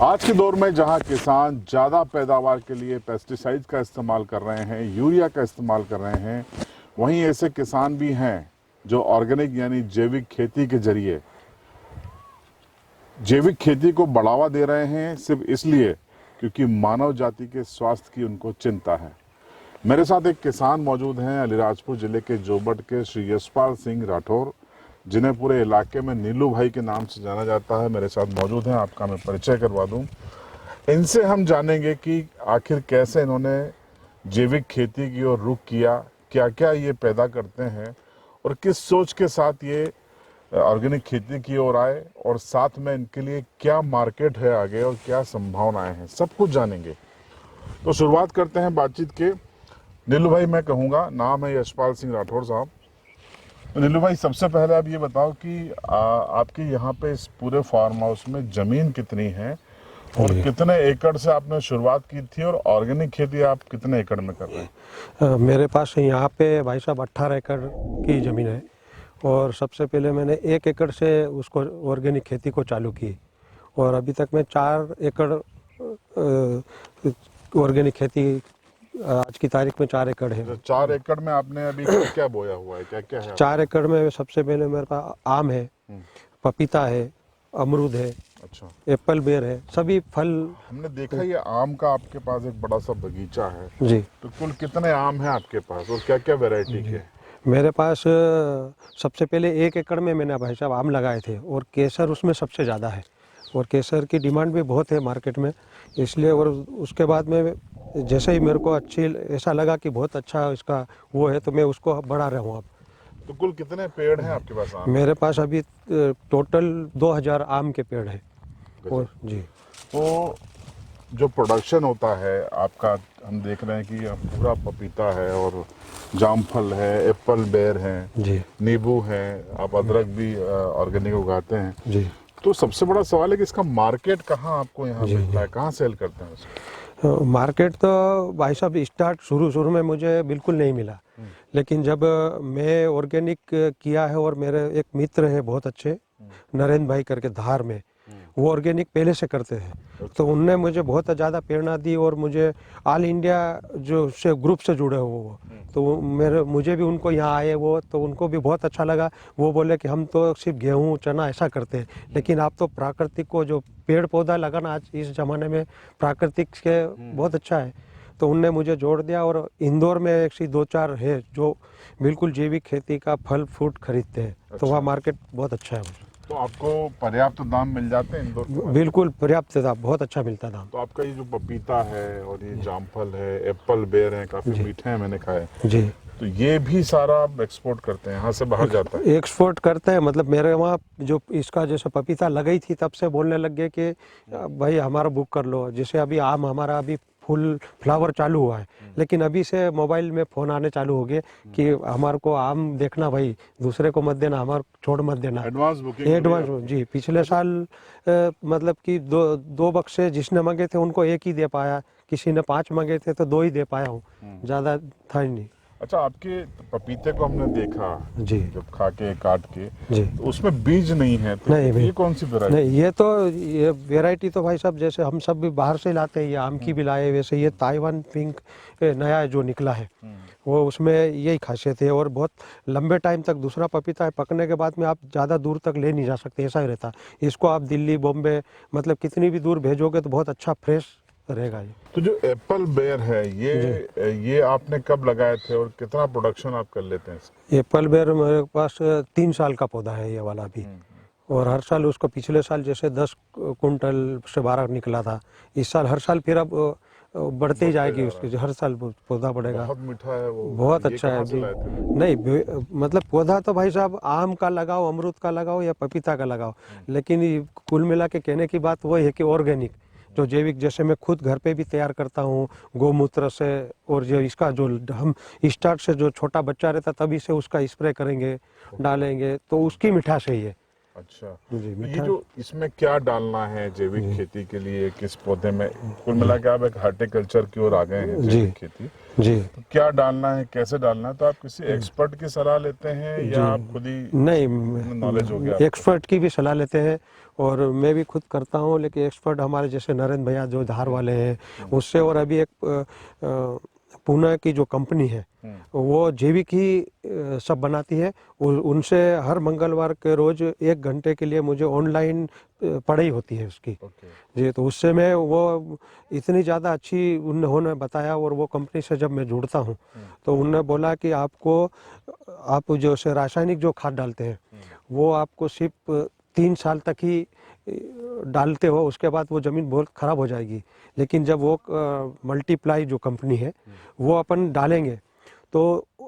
आज के दौर में जहां किसान ज़्यादा पैदावार के लिए पेस्टिसाइड्स का इस्तेमाल कर रहे हैं, यूरिया का इस्तेमाल कर रहे हैं, वहीं ऐसे किसान भी हैं जो ऑर्गेनिक यानी जैविक खेती के जरिए जैविक खेती को बढ़ावा दे रहे हैं, सिर्फ इसलिए क्योंकि मानव जाति के स्वास्थ्य की उनको चिंता है। मेरे साथ एक किसान मौजूद हैं अलीराजपुर जिले के जोबट के श्री यशपाल सिंह राठौर, जिन्हें पूरे इलाके में नीलू भाई के नाम से जाना जाता है। मेरे साथ मौजूद हैं, आपका मैं परिचय करवा दूं। इनसे हम जानेंगे कि आखिर कैसे इन्होंने जैविक खेती की ओर रुख किया, क्या क्या ये पैदा करते हैं और किस सोच के साथ ये ऑर्गेनिक खेती की ओर आए, और साथ में इनके लिए क्या मार्केट है आगे और क्या संभावनाएं हैं, सब कुछ जानेंगे। तो शुरुआत करते हैं बातचीत के। नीलू भाई मैं कहूँगा, नाम है यशपाल सिंह राठौर साहब। तो नीलू भाई, सबसे पहले आप ये बताओ कि आपके यहाँ पे इस पूरे फार्म हाउस में ज़मीन कितनी है और कितने एकड़ से आपने शुरुआत की थी, और ऑर्गेनिक खेती आप कितने एकड़ में कर रहे हैं? मेरे पास यहाँ पे भाई साहब 18 एकड़ की ज़मीन है, और सबसे पहले मैंने 1 एकड़ से उसको ऑर्गेनिक खेती को चालू की, और अभी तक मैं 4 एकड़ ऑर्गेनिक खेती, आज की तारीख में 4 एकड़ है। 4 एकड़ में आपने अभी क्या क्या बोया हुआ है, क्या क्या है? 4 एकड़ में सबसे पहले मेरे पास आम है, पपीता है, अमरूद है, अच्छा, एप्पल बेर है, सभी फल। हमने देखा ये आम का आपके पास एक बड़ा सा बगीचा है जी। तो कुल कितने आम हैं आपके पास और क्या क्या वैरायटी के? मेरे पास सबसे पहले 1 एकड़ में मैंने भाई साहब आम लगाए थे, और केसर उसमें सबसे ज़्यादा है, और केसर की डिमांड भी बहुत है मार्केट में, इसलिए। और उसके बाद में जैसे ही मेरे को ऐसा लगा कि बहुत अच्छा इसका वो है, तो मैं उसको बढ़ा रहा हूँ अब। तो कुल कितने पेड़ हैं आपके पास आम? मेरे पास अभी टोटल 2000 आम के पेड़ हैं। और जी, तो जो प्रोडक्शन होता है आपका, हम देख रहे हैं कि पूरा पपीता है और जामफल है, एप्पल बेर हैं जी, नींबू है, आप अदरक भी ऑर्गेनिक उगाते हैं। जी। तो सबसे बड़ा सवाल है कि इसका मार्केट कहाँ आपको यहाँ मिलता है, कहाँ सेल करते हैं उसको? मार्केट तो भाई साहब स्टार्ट शुरू में मुझे बिल्कुल नहीं मिला, लेकिन जब मैं ऑर्गेनिक किया है, और मेरे एक मित्र है बहुत अच्छे, नरेंद्र भाई करके धार में, वो ऑर्गेनिक पहले से करते हैं, तो उनने मुझे बहुत ज़्यादा प्रेरणा दी, और मुझे ऑल इंडिया जो से ग्रुप से जुड़े हुए वो, तो मुझे भी उनको यहाँ आए वो, तो उनको भी बहुत अच्छा लगा। वो बोले कि हम तो सिर्फ गेहूँ चना ऐसा करते हैं, लेकिन आप तो प्राकृतिक को जो पेड़ पौधा लगाना आज इस ज़माने में प्राकृतिक के बहुत अच्छा है, तो उनने मुझे जोड़ दिया। और इंदौर में ऐसी 2-4 है जो बिल्कुल जैविक खेती का फल फ्रूट खरीदते हैं, तो वहाँ मार्केट बहुत अच्छा है। तो आपको पर्याप्त दाम मिल जाते हैं इंदौर में? बिल्कुल पर्याप्त दाम, बहुत अच्छा मिलता दाम। तो आपका ये जो पपीता है और ये जामफल है, एप्पल बेर है, काफी मीठे हैं, मैंने खाए जी। तो ये भी सारा आप एक्सपोर्ट करते हैं, यहाँ से बाहर जाता है? एक्सपोर्ट करते हैं, मतलब मेरे वहाँ जो इसका जैसे पपीता लगाई थी, तब से बोलने लग गए कि भाई हमारा बुक कर लो। जैसे अभी आम हमारा अभी फुल फ्लावर चालू हुआ है, लेकिन अभी से मोबाइल में फ़ोन आने चालू हो गए कि हमारे को आम देखना भाई, दूसरे को मत देना, हमारे छोड़ मत देना। Advance booking? एडवांस जी। पिछले साल मतलब कि दो बक्से जिसने मांगे थे उनको 1 ही दे पाया, किसी ने 5 मांगे थे तो 2 ही दे पाया हूँ, ज़्यादा था ही नहीं। अच्छा, आपके पपीते को हमने देखा जी, जब खा के काट के, जी। तो उसमें बीज नहीं है, तो नहीं, ये कौन सी वैरायटी? नहीं, ये वैरायटी तो भाई साहब जैसे हम सब भी बाहर से लाते हैं, ये आम की भी लाए, वैसे ये ताइवान पिंक नया जो निकला है, वो उसमें यही खासियत है। और बहुत लंबे टाइम तक दूसरा पपीता है, पकने के बाद में आप ज़्यादा दूर तक ले नहीं जा सकते, ऐसा ही रहता। इसको आप दिल्ली बॉम्बे मतलब कितनी भी दूर भेजोगे तो बहुत अच्छा फ्रेश रहेगा ये। तो जो एप्पल बेर है ये आपने कब लगाए थे और कितना प्रोडक्शन आप कर लेते हैं? एप्पल बेर मेरे पास 3 साल का पौधा है ये वाला भी, और हर साल उसको पिछले साल जैसे 10 कुंटल से 12 निकला था, इस साल हर साल फिर अब बढ़ते ही जाएगी उसकी, हर साल पौधा बढ़ेगा। बहुत मीठा है वो, बहुत ये अच्छा कहाँ है से जी। लाए थे? नहीं, मतलब पौधा तो भाई साहब आम का लगाओ, अमरूद का लगाओ या पपीता का लगाओ, लेकिन ये कुल मिला के कहने की बात वही है कि ऑर्गेनिक जो जैविक, जैसे मैं खुद घर पे भी तैयार करता हूँ गोमूत्र से, और जो इसका जो हम स्टार्ट से जो छोटा बच्चा रहता तभी से उसका स्प्रे करेंगे डालेंगे, तो उसकी मिठास है ये। अच्छा, जी ये मीठा। जो इसमें क्या डालना है जैविक खेती के लिए, किस पौधे में, कुल मिला के आप एक हार्टिकल्चर की ओर आ गए हैं, जी जैविक खेती, जी तो क्या डालना है, कैसे डालना है, तो आप किसी एक्सपर्ट की सलाह लेते हैं या जी आप खुद ही नहीं, नॉलेज हो गया आपको? एक्सपर्ट की भी सलाह लेते हैं और मैं भी खुद करता हूँ, लेकिन एक्सपर्ट हमारे जैसे नरेंद्र भैया जो धार वाले हैं उससे, और अभी एक पुणे की जो कंपनी है वो जैविक ही सब बनाती है, उनसे हर मंगलवार के रोज 1 घंटे के लिए मुझे ऑनलाइन पढ़ाई होती है उसकी। ओके, जी, तो उससे मैं वो इतनी ज़्यादा अच्छी उन्होंने बताया, और वो कंपनी से जब मैं जुड़ता हूँ तो उन्होंने बोला कि आपको, आप जो से रासायनिक जो खाद डालते हैं वो आपको सिर्फ 3 साल तक ही डालते हो, उसके बाद वो ज़मीन बहुत ख़राब हो जाएगी। लेकिन जब वो मल्टीप्लाई जो कंपनी है वो अपन डालेंगे तो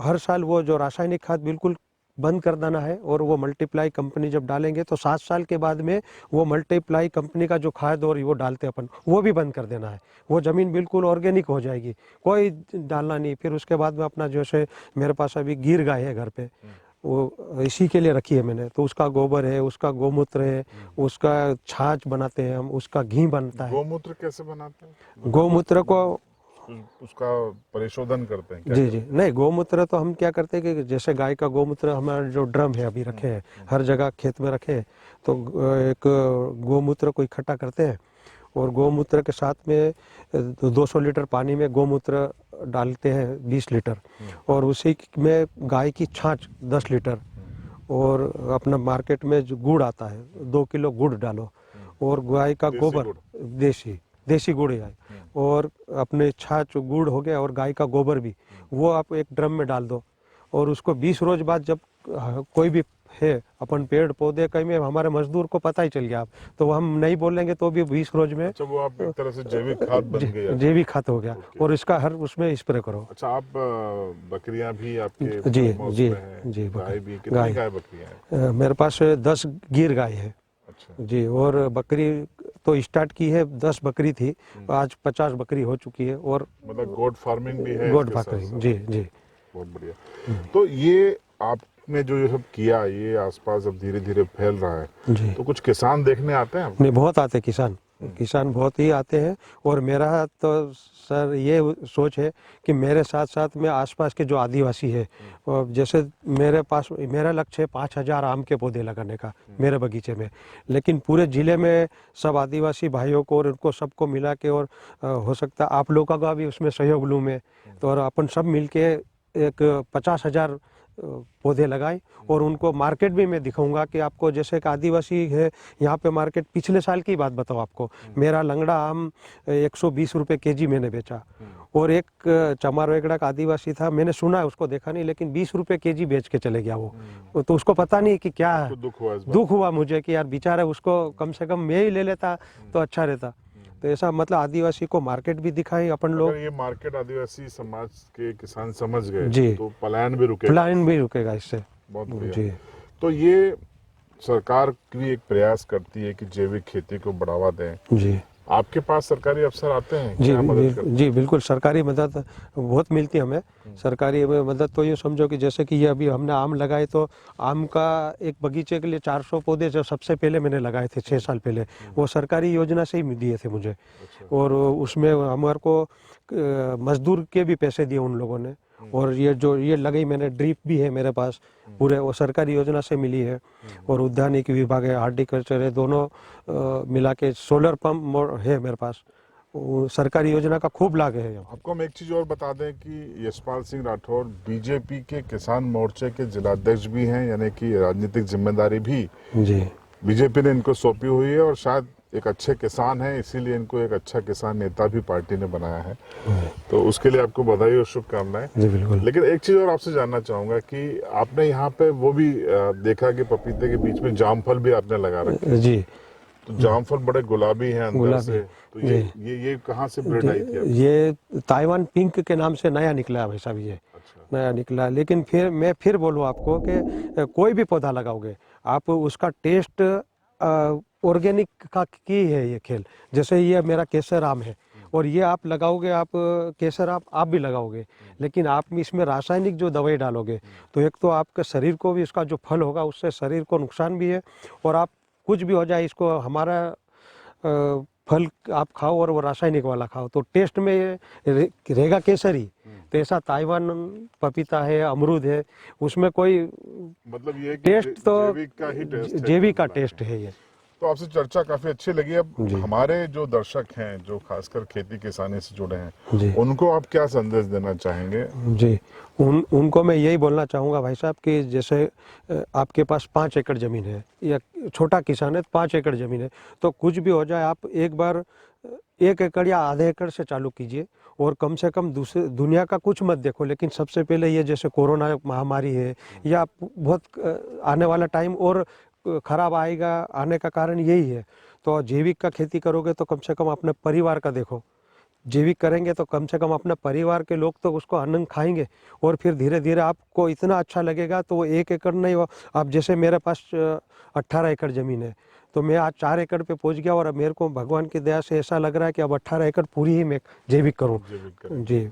हर साल वो जो रासायनिक खाद बिल्कुल बंद कर देना है, और वो मल्टीप्लाई कंपनी जब डालेंगे तो 7 साल के बाद में वो मल्टीप्लाई कंपनी का जो खाद और वो डालते हैं अपन, वो भी बंद कर देना है। वो ज़मीन बिल्कुल ऑर्गेनिक हो जाएगी, कोई डालना नहीं। फिर उसके बाद में अपना जैसे मेरे पास अभी गिर गाय है घर पे, वो इसी के लिए रखी है मैंने, तो उसका गोबर है, उसका गोमूत्र है, उसका छाछ बनाते हैं हम, उसका घी बनता है। गोमूत्र कैसे बनाते हैं? गोमूत्र को, उसका परिशोधन करते हैं क्या जी करते जी नहीं, गोमूत्र तो हम क्या करते हैं कि जैसे गाय का गोमूत्र हमारा जो ड्रम है अभी रखे हैं, हर जगह खेत में रखे हैं, तो एक गोमूत्र को इकट्ठा करते हैं, और गोमूत्र के साथ में 200 लीटर पानी में गोमूत्र डालते हैं 20 लीटर, और उसी में गाय की छाछ 10 लीटर, और अपना मार्केट में जो गुड़ आता है 2 किलो गुड़ डालो, और गाय का देसी गोबर, गुड़? देसी देसी गुड़ है, और अपने छाछ गुड़ हो गया और गाय का गोबर भी, वो आप एक ड्रम में डाल दो, और उसको 20 रोज बाद जब कोई भी है अपन पेड़ पौधे कहीं में, हमारे मजदूर को पता ही चल गया, आप तो हम नहीं बोलेंगे तो भी 20 रोज में अच्छा, वो आप एक तरह से जैविक खाद बन गया। जैविक खाद हो गया, ओके। और इसका हर उसमें स्प्रे करो। अच्छा, आप बकरियां भी आपके जी फार्म हाउस जी में हैं? जी, गाय भी, कितनी गाय, गाय बकरियां हैं? मेरे पास 10 गिर गाय है अच्छा, जी, और बकरी तो स्टार्ट की है, 10 बकरी थी, आज 50 बकरी हो चुकी है, और मतलब गोट फार्मिंग भी है गोट इसके साथ बकरी, साथ? जी जी बहुत बढ़िया। तो ये आपने जो ये सब किया, ये आसपास अब धीरे धीरे फैल रहा है, जी। तो कुछ किसान देखने आते हैं आपको? नहीं, बहुत आते किसान, किसान बहुत ही आते हैं, और मेरा तो सर ये सोच है कि मेरे साथ साथ में आसपास के जो आदिवासी है, और जैसे मेरे पास, मेरा लक्ष्य है 5000 आम के पौधे लगाने का मेरे बगीचे में, लेकिन पूरे ज़िले में सब आदिवासी भाइयों को और उनको सबको मिला के, और हो सकता है आप लोगों का भी उसमें सहयोग लूँ मैं, तो और अपन सब मिल के एक 50,000 पौधे लगाएं, और उनको मार्केट भी मैं दिखाऊंगा कि आपको, जैसे कि आदिवासी है यहाँ पे मार्केट, पिछले साल की बात बताओ आपको, मेरा लंगड़ा आम 120 रुपये केजी मैंने बेचा, और एक चमार वेगड़ा का आदिवासी था, मैंने सुना है, उसको देखा नहीं, लेकिन 20 रुपये केजी बेच के चले गया वो, तो उसको पता नहीं कि क्या है। आपको दुख हुआ इस बात? दुख हुआ मुझे कि यार बेचारा, उसको कम से कम मैं ही ले लेता तो अच्छा रहता। तो ऐसा मतलब आदिवासी को मार्केट भी दिखाएं अपन लोग। अगर ये मार्केट आदिवासी समाज के किसान समझ गए जी, तो पलायन भी रुकेगा। पलायन भी रुकेगा इससे। बहुत बढ़िया। जी तो ये सरकार भी एक प्रयास करती है कि जैविक खेती को बढ़ावा दें। जी आपके पास सरकारी अफसर आते हैं, जी क्या मदद करते हैं? जी बिल्कुल, सरकारी मदद बहुत मिलती है हमें। सरकारी मदद तो ये समझो कि जैसे कि ये अभी हमने आम लगाए, तो आम का एक बगीचे के लिए 400 पौधे जो सबसे पहले मैंने लगाए थे 6 साल पहले, वो सरकारी योजना से ही दिए थे मुझे, और उसमें हमारे को मजदूर के भी पैसे दिए उन लोगों ने, और ये जो ये लगी मैंने ड्रिप भी है मेरे पास पूरे, वो सरकारी योजना से मिली है, और उद्यानिकी विभाग है, हार्टिकल्चर है, दोनों मिला के सोलर पंप है मेरे पास, वो सरकारी योजना का खूब लाभ है। आपको हम एक चीज और बता दें कि यशपाल सिंह राठौर बीजेपी के किसान मोर्चे के जिलाध्यक्ष भी हैं, यानी कि राजनीतिक जिम्मेदारी भी जी बीजेपी ने इनको सौंपी हुई है, और शायद एक अच्छे किसान हैं, इसीलिए इनको एक अच्छा किसान नेता भी पार्टी ने बनाया है, तो उसके लिए आपको बधाई और शुभकामनाएं। जी बिल्कुल। लेकिन एक चीज और आपसे जानना चाहूंगा कि आपने यहाँ पे वो भी देखा कि पपीते के बीच में जामफल भी आपने लगा रखे हैं। जी, तो जामफल बड़े गुलाबी हैं अंदर गुलाबी, से, तो ये कहाँ से ब्रीड आई थी आपकी? ये ताइवान पिंक के नाम से नया निकला है भाई साहब, ये अच्छा, नया निकला। लेकिन फिर मैं फिर बोलूँ आपको कि कोई भी पौधा लगाओगे आप, उसका टेस्ट ऑर्गेनिक का की है ये खेल। जैसे ये मेरा केसर आम है, और ये आप लगाओगे, आप केसर आप भी लगाओगे, लेकिन आप इसमें रासायनिक जो दवाई डालोगे तो एक तो आपके शरीर को भी इसका जो फल होगा उससे शरीर को नुकसान भी है, और आप कुछ भी हो जाए इसको हमारा फल आप खाओ और वो रासायनिक वाला खाओ तो टेस्ट में ये रहेगा केसरी। तो ऐसा ताइवान पपीता है, अमरूद है, उसमें कोई मतलब ये कि टेस्ट तो जैविक का ही टेस्ट है, जैविक का कुल मिला टेस्ट है ये। तो आपसे चर्चा काफी अच्छी लगी। अब जी। हमारे जो दर्शक हैं जो खासकर खेती किसानी से जुड़े हैं जी उनको आप क्या संदेश देना चाहेंगे? जी, उनको मैं यही बोलना चाहूँगा भाई साहब कि जैसे आपके पास 5 एकड़ ज़मीन है या छोटा किसान है, 5 एकड़ ज़मीन है, तो कुछ भी हो जाए आप एक बार 1 एकड़ या आधे एकड़ से चालू कीजिए, और कम से कम दूसरे दुनिया का कुछ मत देखो, लेकिन सबसे पहले ये जैसे कोरोना महामारी है या बहुत आने वाला टाइम और खराब आएगा, आने का कारण यही है। तो जैविक का खेती करोगे तो कम से कम अपने परिवार का देखो, जैविक करेंगे तो कम से कम अपने परिवार के लोग तो उसको आनंद खाएंगे, और फिर धीरे धीरे आपको इतना अच्छा लगेगा तो वो 1 एकड़ नहीं हो, आप जैसे मेरे पास 18 एकड़ ज़मीन है, तो मैं आज 4 एकड़ पे पहुंच गया, और अब मेरे को भगवान की दया से ऐसा लग रहा है कि अब 18 एकड़ पूरी ही मैं जैविक करूँ। जैविक करें। जी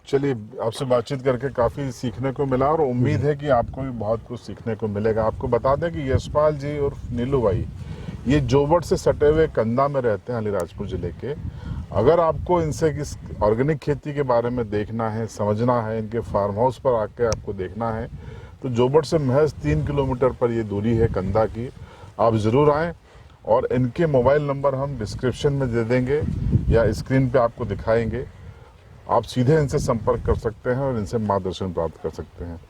चलिए, आपसे बातचीत करके काफ़ी सीखने को मिला और उम्मीद है कि आपको भी बहुत कुछ सीखने को मिलेगा। आपको बता दें कि यशपाल जी और नीलू भाई ये जोबट से सटे हुए कंदा में रहते हैं, अलीराजपुर ज़िले के। अगर आपको इनसे किस ऑर्गेनिक खेती के बारे में देखना है, समझना है, इनके फार्म हाउस पर आके आपको देखना है, तो जोबट से महज 3 किलोमीटर पर ये दूरी है कंदा की। आप ज़रूर आएँ, और इनके मोबाइल नंबर हम डिस्क्रिप्शन में दे देंगे या स्क्रीन पे आपको दिखाएंगे। आप सीधे इनसे संपर्क कर सकते हैं और इनसे मार्गदर्शन प्राप्त कर सकते हैं।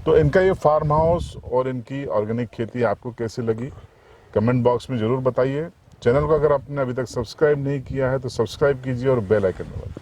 तो इनका ये फार्म हाउस और इनकी ऑर्गेनिक खेती आपको कैसी लगी कमेंट बॉक्स में ज़रूर बताइए। चैनल को अगर आपने अभी तक सब्सक्राइब नहीं किया है तो सब्सक्राइब कीजिए और बेल आइकन दबाइए।